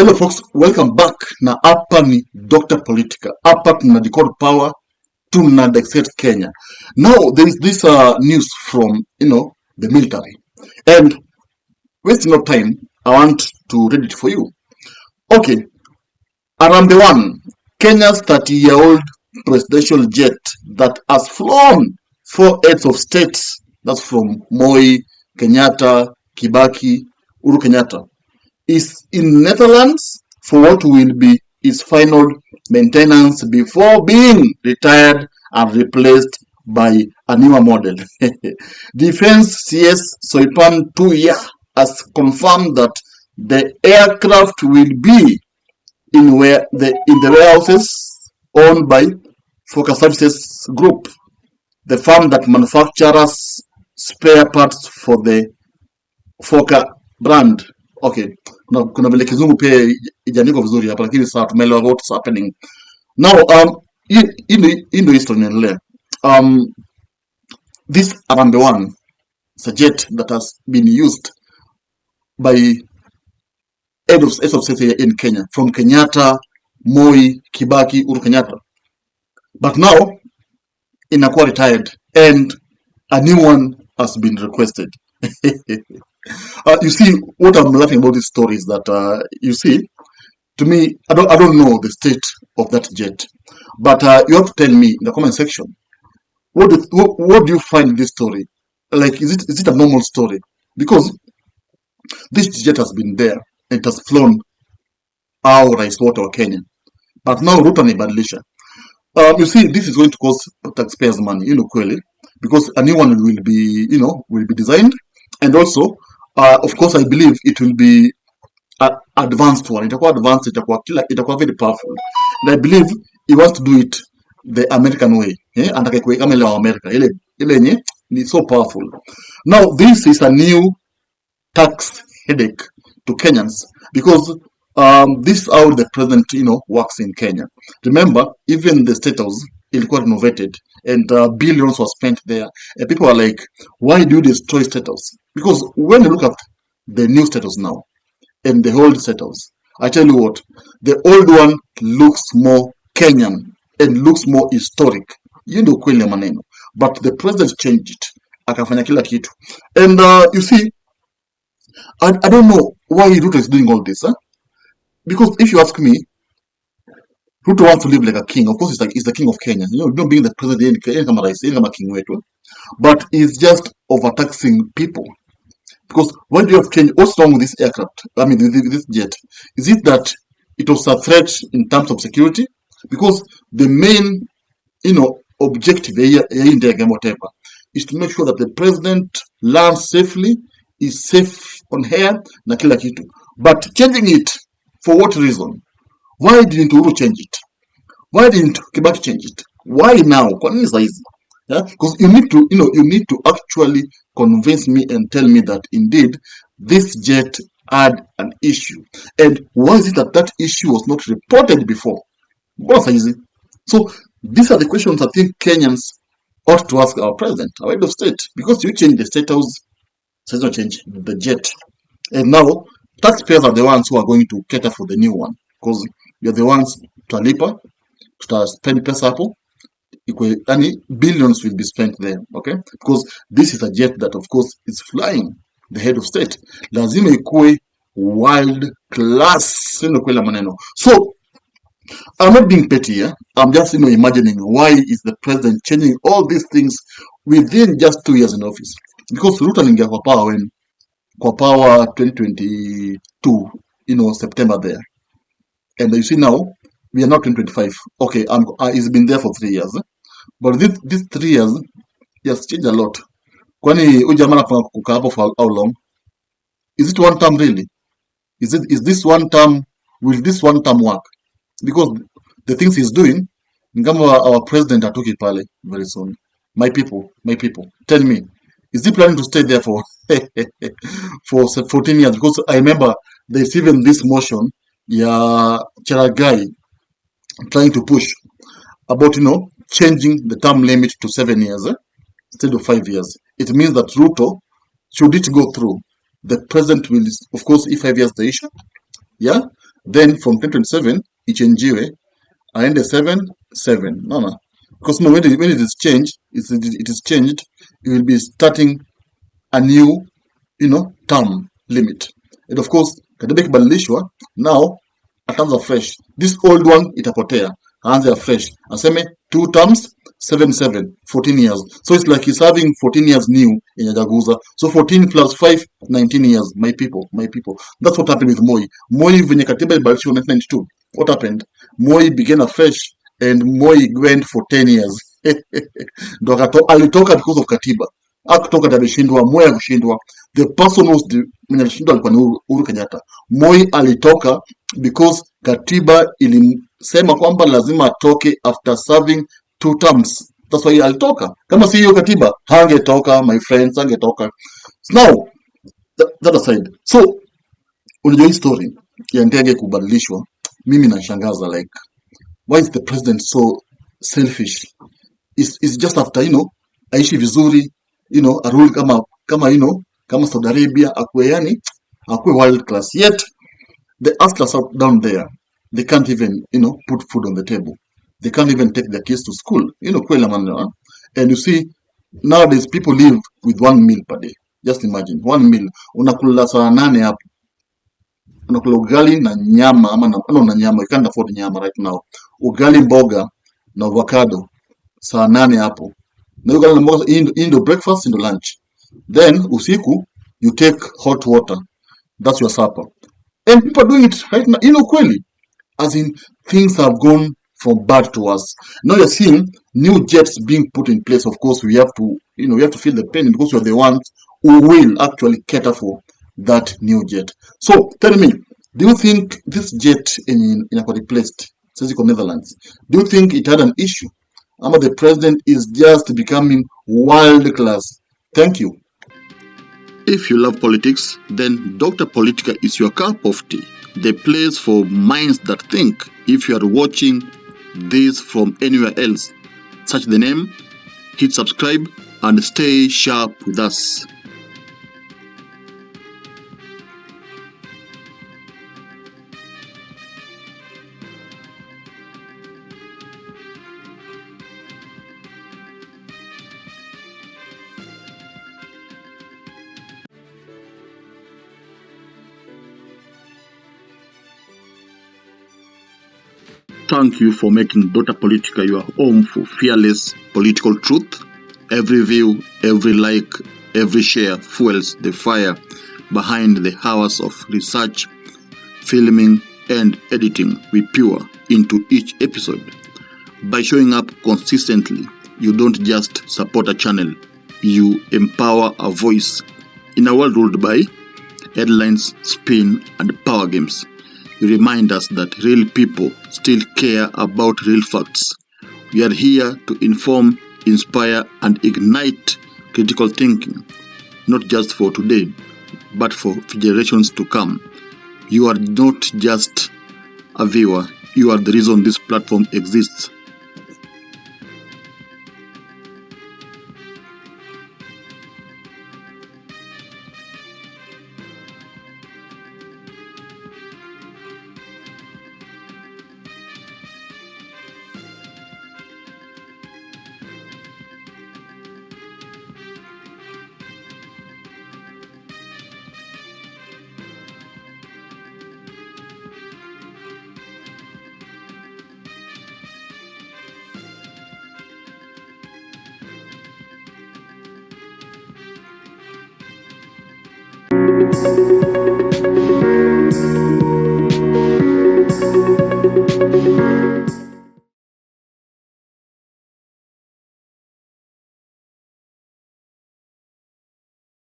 Hello folks, welcome back. Na hapa ni Dr. Politica. Hapa tuna decode power, tuna dissect Kenya. Now there is this news from the military, and wasting no time, I want to read it for you. Okay, Arambe One, Kenya's 30-year-old presidential jet that has flown 4 heads of states, that's from Moi, Kenyatta, Kibaki, Uhuru Kenyatta, is in Netherlands for what will be its final maintenance before being retired and replaced by a newer model. Defense CS Soipan Tuya has confirmed that the aircraft will be in the warehouses owned by Focus Services Group, the firm that manufactures spare parts for the Foka brand. Okay, na kuna vile kizungu pia ijaandikwa vizuri hapa, lakini sasa tumeelewa what's happening now. In the history inaendelea. This Arambe One is a jet that has been used by head of state in Kenya, from Kenyatta, Moi, Kibaki, Uhuru Kenyatta, but now inakuwa retired and a new one has been requested. You see, what I'm laughing about this story is that you see, to me, I don't know the state of that jet, but you have to tell me in the comment section, what do you find in this story? Like, is it a normal story? Because this jet has been there and it has flown our rice water Kenya, but now Ruto anibadilisha. You see, this is going to cost taxpayers money, clearly, because a new one will be, will be designed, and also, of course, I believe it will be an advanced one. Itakuwa advanced, itakuwa very powerful. And I believe he wants to do it the American way. And kama ile wa America. Ile yenye ni so powerful. Now, this is a new tax headache to Kenyans because this is how the president, works in Kenya. Remember, even the state house ilikuwa renovated and billions were spent there. And people are like, why do you destroy state house? Because when you look at the new state house now and the old state house, I tell you what, the old one looks more Kenyan and looks more historic. Kweli maneno. But the president changed it. Akafanya kila kitu. And you see, I don't know why Ruto is doing all this. Because if you ask me, Ruto wants to live like a king. Of course, he's the king of Kenya. Being the president, king, but he's just overtaxing people. Because when you have changed, what's wrong with this aircraft? I mean, this jet. Is it that it was a threat in terms of security? Because the main, objective whatever, is to make sure that the president lands safely, is safe on air, na kila kitu. But changing it, for what reason? Why didn't Uhuru change it? Why didn't Kibaki change it? Why now? Yeah, because you need to actually convince me and tell me that indeed this jet had an issue, and why is it that issue was not reported before? So these are the questions I think Kenyans ought to ask our president, our head of state, because you change the state house, so it's not change the jet, and now taxpayers are the ones who are going to cater for the new one, because you're the ones to lipa, to spend pesa hapo. Billions will be spent there, okay? Because this is a jet that, of course, is flying the head of state. Lazima ikuwe wild class. So, I'm not being petty here. I'm just, imagining why is the president changing all these things within just 2 years in office. Because Ruto aliingia kwa power 2022, September there. And you see now, we are now 2025. Okay, he's been there for 3 years. But these 3 years, he has changed a lot. Kwani ujamana kukaa hapo for how long? Is it one term really? Is this one term? Will this one term work? Because the things he's doing, our president atoke pale very soon. My people, tell me, is he planning to stay there for 14 years? Because I remember there's even this motion, Cheragai trying to push about changing the term limit to 7 years instead of 5 years. It means that Ruto, should it go through, the president will, of course, if 5 years the issue, then from 2027 ichenjiwe aende 7-7. Naona, because when it is changed, it is changed, it will be starting a new term limit, and of course katiba ikibadilishwa, now ataanza fresh. This old one itapotea, aanze afresh, aseme 2 terms 7-7, 14 years. So it's like he's having 14 years new in Jaguza. So 14 plus 5, 19 years. My people. That's what happened with Moi. Moi, venye katiba ilibadilishwa 1992. What happened? Moi began afresh, and Moi went for 10 years. Ndo alitoka because of katiba. Akutoka tabishindwa, Moi akushindwa. The person who's mwenye alishindwa alikuwa ni Uhuru Kenyatta. Moi alitoka because katiba ilimsema kwamba lazima atoke after serving 2 terms. That's why alitoka. Kama si hiyo katiba, hangetoka, my friends, hangetoka. Now, that aside. So, unajua hii story ya ndege kubadilishwa, mimi nashangaza, like, why is the president so selfish? Is just after, aishi vizuri, arudi kama Saudi Arabia, akue world class. Yet, the hustlers out down there, they can't even, put food on the table. They can't even take their kids to school. Kwela maneno. And you see, nowadays people live with 1 meal per day. Just imagine, 1 meal. Unakula saa 8 hapo. Unakula ugali na nyama, ama na nyama. You can't afford nyama right now. Ugali mboga na avocado saa 8 hapo. Na ugali na mboga in breakfast, in lunch. Then usiku you take hot water. That's your supper. And people are doing it right now. Kweli. As in, things have gone from bad to worse. Now you're seeing new jets being put in place. Of course, we have to feel the pain, because you're the ones who will actually cater for that new jet. So tell me, do you think this jet in replaced Sesiko Netherlands, do you think it had an issue? Ama the president is just becoming world class? Thank you. If you love politics, then Dr. Politica is your cup of tea. The place for minds that think. If you are watching this from anywhere else, search the name, hit subscribe, and stay sharp with us. Thank you for making Dr. Politica your home for fearless political truth. Every view, every like, every share fuels the fire behind the hours of research, filming, and editing we pour into each episode. By showing up consistently, you don't just support a channel, you empower a voice. In a world ruled by headlines, spin, and power games, you remind us that real people still care about real facts. We are here to inform, inspire, and ignite critical thinking, not just for today, but for generations to come. You are not just a viewer, you are the reason this platform exists.